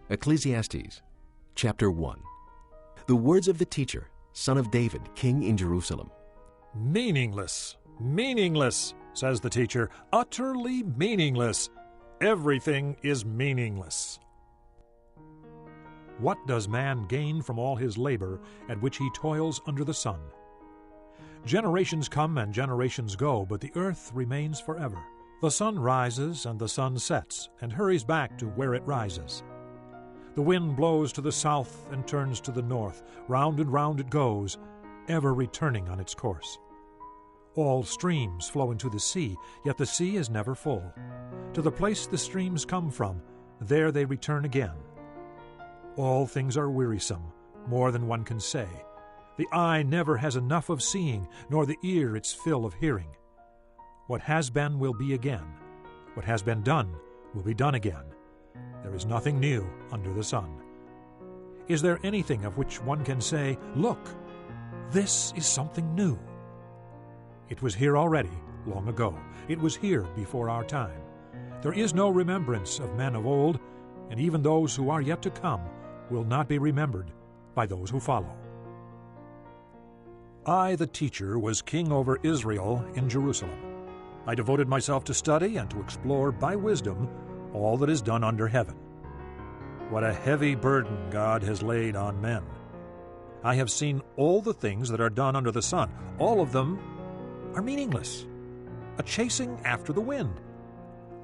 Ecclesiastes, chapter 1. The words of the teacher, son of David, king in Jerusalem. Meaningless, meaningless, says the teacher, utterly meaningless. Everything is meaningless. What does man gain from all his labor at which he toils under the sun? Generations come and generations go, but the earth remains forever. The sun rises and the sun sets, and hurries back to where it rises. The wind blows to the south and turns to the north. Round and round it goes, ever returning on its course. All streams flow into the sea, yet the sea is never full. To the place the streams come from, there they return again. All things are wearisome, more than one can say. The eye never has enough of seeing, nor the ear its fill of hearing. What has been will be again. What has been done will be done again. There is nothing new under the sun. Is there anything of which one can say, "Look, this is something new"? It was here already, long ago. It was here before our time. There is no remembrance of men of old, and even those who are yet to come will not be remembered by those who follow. I, the teacher, was king over Israel in Jerusalem. I devoted myself to study and to explore by wisdom all that is done under heaven. What a heavy burden God has laid on men. I have seen all the things that are done under the sun. All of them are meaningless, a chasing after the wind.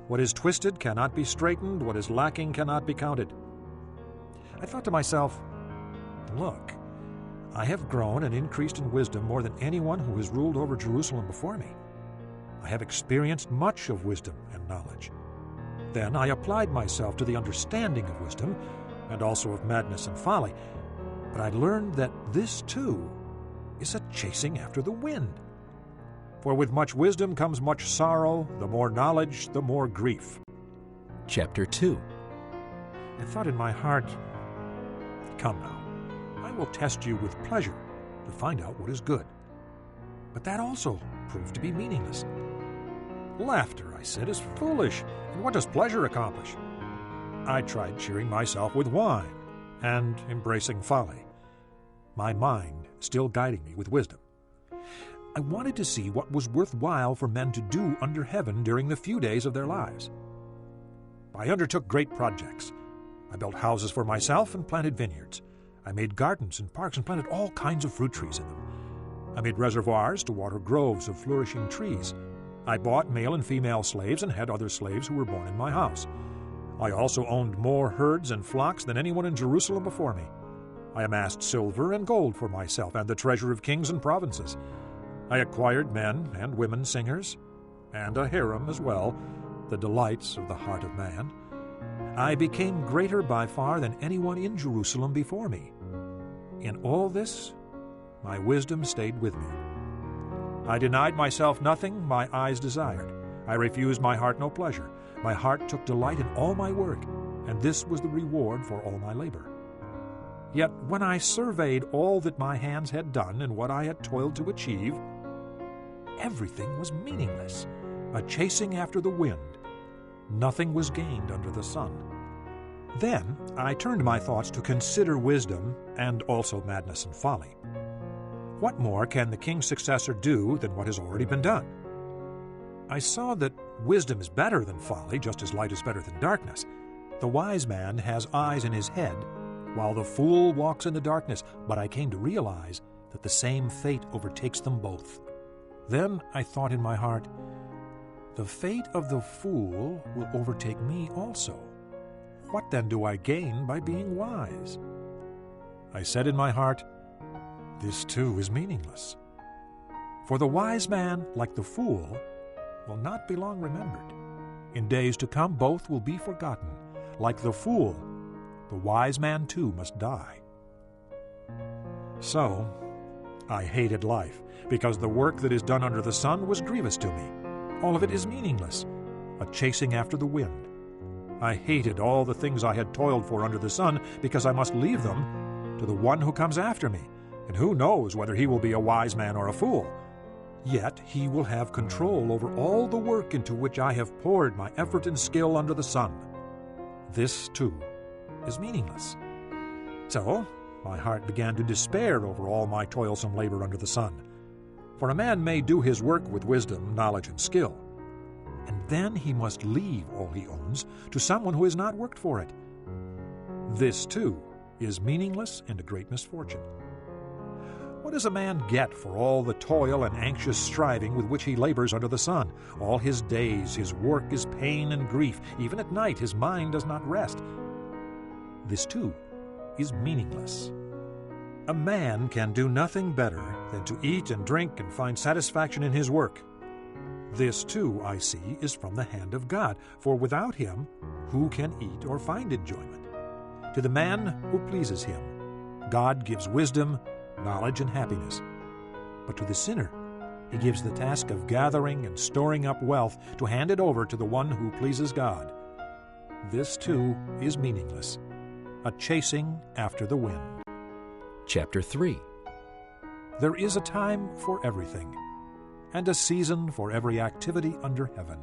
What is twisted cannot be straightened, what is lacking cannot be counted. I thought to myself, look, I have grown and increased in wisdom more than anyone who has ruled over Jerusalem before me. I have experienced much of wisdom and knowledge. Then I applied myself to the understanding of wisdom and also of madness and folly. But I learned that this, too, is a chasing after the wind. For with much wisdom comes much sorrow, the more knowledge, the more grief. Chapter 2. I thought in my heart, come now, I will test you with pleasure to find out what is good. But that also proved to be meaningless. Laughter, I said, is foolish, and what does pleasure accomplish? I tried cheering myself with wine and embracing folly, my mind still guiding me with wisdom. I wanted to see what was worthwhile for men to do under heaven during the few days of their lives. I undertook great projects. I built houses for myself and planted vineyards. I made gardens and parks and planted all kinds of fruit trees in them. I made reservoirs to water groves of flourishing trees. I bought male and female slaves and had other slaves who were born in my house. I also owned more herds and flocks than anyone in Jerusalem before me. I amassed silver and gold for myself and the treasure of kings and provinces. I acquired men and women singers, and a harem as well, the delights of the heart of man. I became greater by far than anyone in Jerusalem before me. In all this, my wisdom stayed with me. I denied myself nothing my eyes desired. I refused my heart no pleasure. My heart took delight in all my work, and this was the reward for all my labor. Yet when I surveyed all that my hands had done and what I had toiled to achieve, everything was meaningless, a chasing after the wind. Nothing was gained under the sun. Then I turned my thoughts to consider wisdom and also madness and folly. What more can the king's successor do than what has already been done? I saw that wisdom is better than folly, just as light is better than darkness. The wise man has eyes in his head, while the fool walks in the darkness. But I came to realize that the same fate overtakes them both. Then I thought in my heart, the fate of the fool will overtake me also. What then do I gain by being wise? I said in my heart, this too is meaningless. For the wise man, like the fool, will not be long remembered. In days to come both will be forgotten. Like the fool, the wise man too must die. So I hated life, because the work that is done under the sun was grievous to me. All of it is meaningless, a chasing after the wind. I hated all the things I had toiled for under the sun, because I must leave them to the one who comes after me, and who knows whether he will be a wise man or a fool. Yet he will have control over all the work into which I have poured my effort and skill under the sun. This, too, is meaningless. So my heart began to despair over all my toilsome labor under the sun. For a man may do his work with wisdom, knowledge, and skill, and then he must leave all he owns to someone who has not worked for it. This, too, is meaningless and a great misfortune. What does a man get for all the toil and anxious striving with which he labors under the sun? All his days his work is pain and grief. Even at night his mind does not rest. This, too, is meaningless. A man can do nothing better than to eat and drink and find satisfaction in his work. This, too, I see, is from the hand of God, for without him who can eat or find enjoyment? To the man who pleases him, God gives wisdom, knowledge, and happiness. But to the sinner, he gives the task of gathering and storing up wealth to hand it over to the one who pleases God. This, too, is meaningless, a chasing after the wind. Chapter 3. There is a time for everything, and a season for every activity under heaven.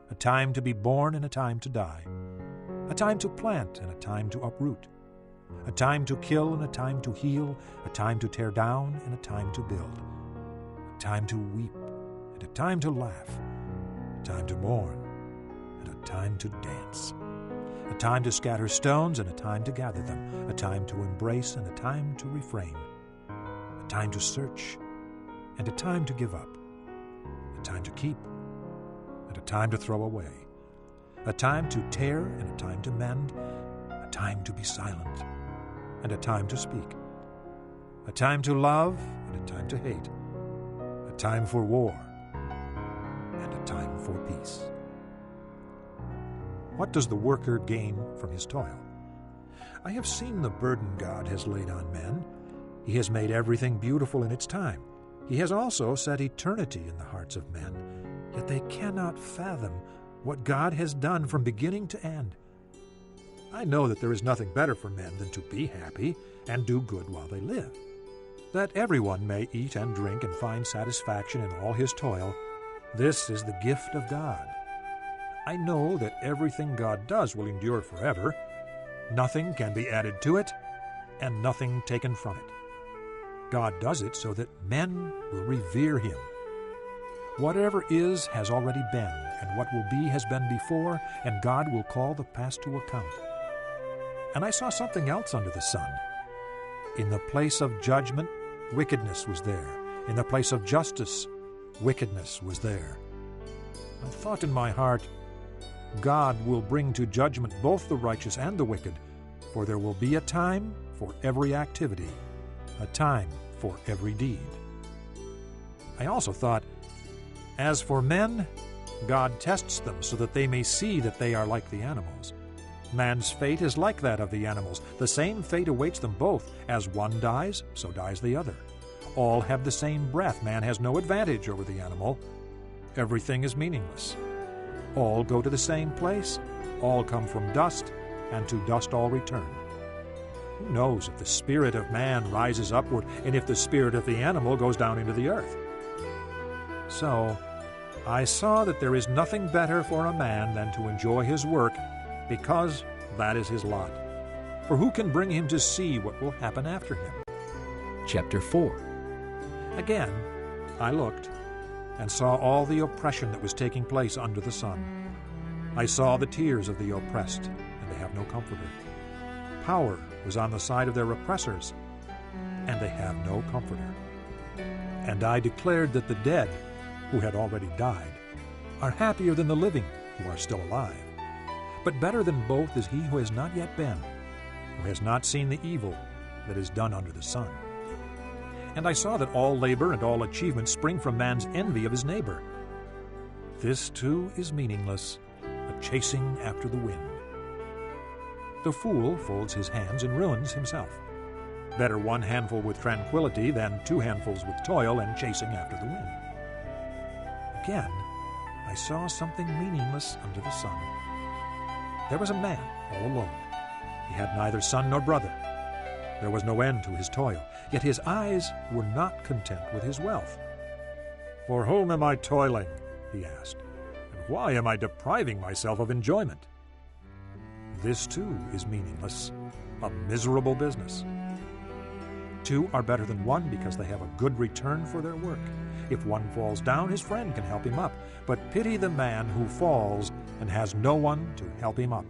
A time to be born and a time to die. A time to plant and a time to uproot. A time to kill and a time to heal. A time to tear down and a time to build. A time to weep and a time to laugh. A time to mourn and a time to dance. A time to scatter stones and a time to gather them. A time to embrace and a time to refrain. A time to search and a time to give up. A time to keep and a time to throw away. A time to tear and a time to mend. A time to be silent and a time to speak. A time to love and a time to hate. A time for war and a time for peace. What does the worker gain from his toil? I have seen the burden God has laid on men. He has made everything beautiful in its time. He has also set eternity in the hearts of men, yet they cannot fathom what God has done from beginning to end. I know that there is nothing better for men than to be happy and do good while they live. That everyone may eat and drink and find satisfaction in all his toil, this is the gift of God. I know that everything God does will endure forever. Nothing can be added to it, and nothing taken from it. God does it so that men will revere him. Whatever is has already been, and what will be has been before, and God will call the past to account. And I saw something else under the sun. In the place of judgment, wickedness was there. In the place of justice, wickedness was there. I thought in my heart, God will bring to judgment both the righteous and the wicked, for there will be a time for every activity, a time for every deed. I also thought, as for men, God tests them so that they may see that they are like the animals. Man's fate is like that of the animals. The same fate awaits them both. As one dies, so dies the other. All have the same breath. Man has no advantage over the animal. Everything is meaningless. All go to the same place. All come from dust, and to dust all return. Who knows if the spirit of man rises upward, and if the spirit of the animal goes down into the earth? So I saw that there is nothing better for a man than to enjoy his work, because that is his lot. For who can bring him to see what will happen after him? Chapter 4. Again, I looked and saw all the oppression that was taking place under the sun. I saw the tears of the oppressed, and they have no comforter. Power was on the side of their oppressors, and they have no comforter. And I declared that the dead, who had already died, are happier than the living, who are still alive. But better than both is he who has not yet been, who has not seen the evil that is done under the sun. And I saw that all labor and all achievement spring from man's envy of his neighbor. This too is meaningless, a chasing after the wind. The fool folds his hands and ruins himself. Better one handful with tranquility than 2 handfuls with toil and chasing after the wind. Again, I saw something meaningless under the sun. There was a man all alone. He had neither son nor brother. There was no end to his toil, yet his eyes were not content with his wealth. For whom am I toiling? He asked, and why am I depriving myself of enjoyment? This too is meaningless, a miserable business. Two are better than one because they have a good return for their work. If one falls down, his friend can help him up. But pity the man who falls and has no one to help him up.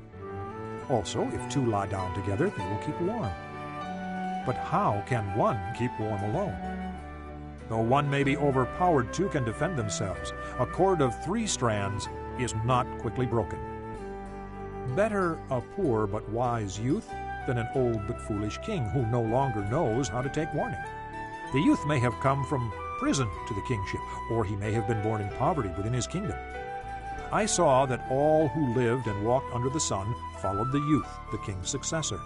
Also, if two lie down together, they will keep warm. But how can one keep warm alone? Though one may be overpowered, two can defend themselves. A cord of 3 strands is not quickly broken. Better a poor but wise youth than an old but foolish king who no longer knows how to take warning. The youth may have come from prison to the kingship, or he may have been born in poverty within his kingdom. I saw that all who lived and walked under the sun followed the youth, the king's successor.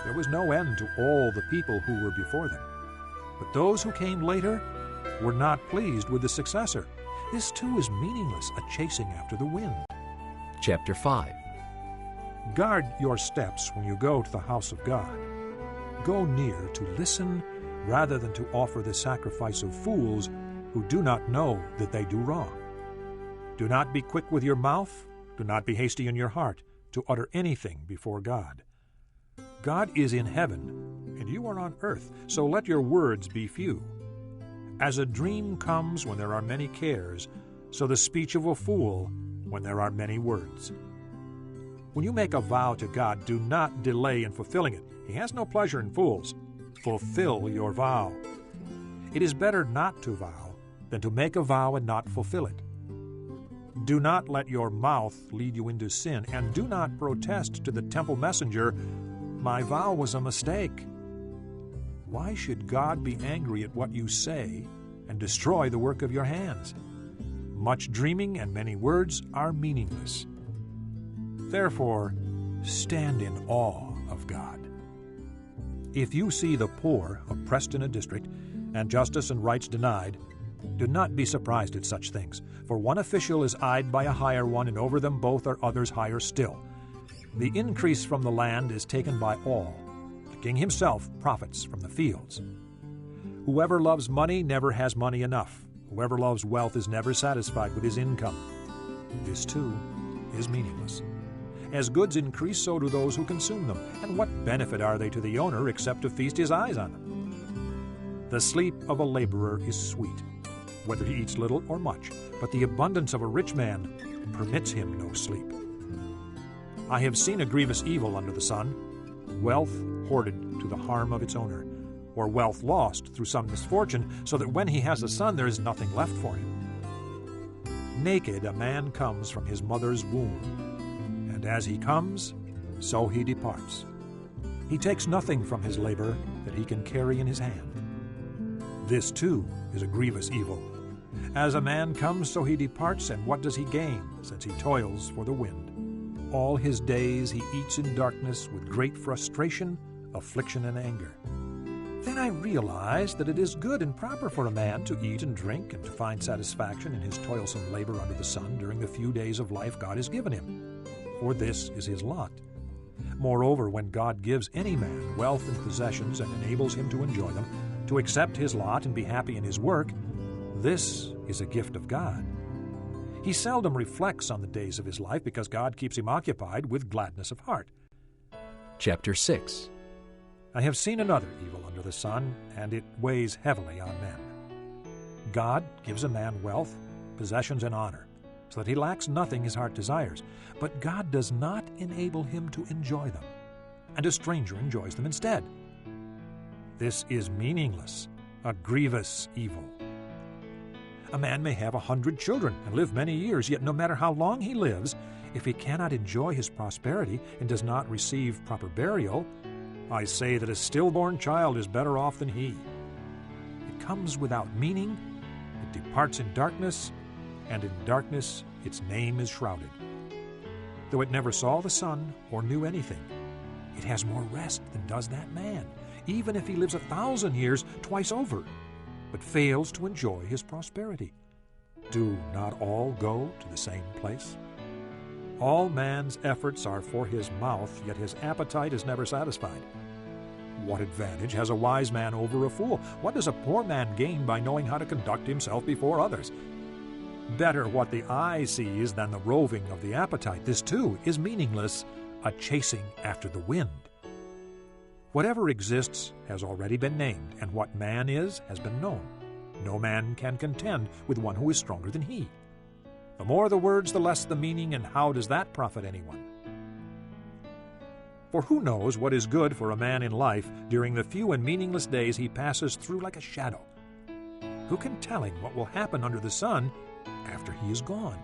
There was no end to all the people who were before them. But those who came later were not pleased with the successor. This too is meaningless, a chasing after the wind. Chapter 5. Guard your steps when you go to the house of God. Go near to listen rather than to offer the sacrifice of fools who do not know that they do wrong. Do not be quick with your mouth, do not be hasty in your heart to utter anything before God. God is in heaven, and you are on earth, so let your words be few. As a dream comes when there are many cares, so the speech of a fool when there are many words. When you make a vow to God, do not delay in fulfilling it. He has no pleasure in fools. Fulfill your vow. It is better not to vow than to make a vow and not fulfill it. Do not let your mouth lead you into sin, and do not protest to the temple messenger, "My vow was a mistake." Why should God be angry at what you say and destroy the work of your hands? Much dreaming and many words are meaningless. Therefore, stand in awe of God. If you see the poor oppressed in a district, and justice and rights denied, do not be surprised at such things, for one official is eyed by a higher one, and over them both are others higher still. The increase from the land is taken by all. The king himself profits from the fields. Whoever loves money never has money enough. Whoever loves wealth is never satisfied with his income. This, too, is meaningless. As goods increase, so do those who consume them. And what benefit are they to the owner except to feast his eyes on them? The sleep of a laborer is sweet, whether he eats little or much, but the abundance of a rich man permits him no sleep. I have seen a grievous evil under the sun, wealth hoarded to the harm of its owner, or wealth lost through some misfortune, so that when he has a son there is nothing left for him. Naked a man comes from his mother's womb, and as he comes, so he departs. He takes nothing from his labor that he can carry in his hand. This, too, is a grievous evil. As a man comes, so he departs, and what does he gain, since he toils for the wind? All his days he eats in darkness with great frustration, affliction, and anger. Then I realized that it is good and proper for a man to eat and drink and to find satisfaction in his toilsome labor under the sun during the few days of life God has given him, for this is his lot. Moreover, when God gives any man wealth and possessions and enables him to enjoy them, to accept his lot and be happy in his work, this is a gift of God. He seldom reflects on the days of his life because God keeps him occupied with gladness of heart. Chapter 6. I have seen another evil under the sun, and it weighs heavily on men. God gives a man wealth, possessions, and honor, so that he lacks nothing his heart desires. But God does not enable him to enjoy them, and a stranger enjoys them instead. This is meaningless, a grievous evil. A man may have 100 children and live many years, yet no matter how long he lives, if he cannot enjoy his prosperity and does not receive proper burial, I say that a stillborn child is better off than he. It comes without meaning, it departs in darkness, and in darkness its name is shrouded. Though it never saw the sun or knew anything, it has more rest than does that man, even if he lives 1,000 years twice over, but fails to enjoy his prosperity. Do not all go to the same place? All man's efforts are for his mouth, yet his appetite is never satisfied. What advantage has a wise man over a fool? What does a poor man gain by knowing how to conduct himself before others? Better what the eye sees than the roving of the appetite. This, too, is meaningless, a chasing after the wind. Whatever exists has already been named, and what man is has been known. No man can contend with one who is stronger than he. The more the words, the less the meaning, and how does that profit anyone? For who knows what is good for a man in life during the few and meaningless days he passes through like a shadow? Who can tell him what will happen under the sun after he is gone?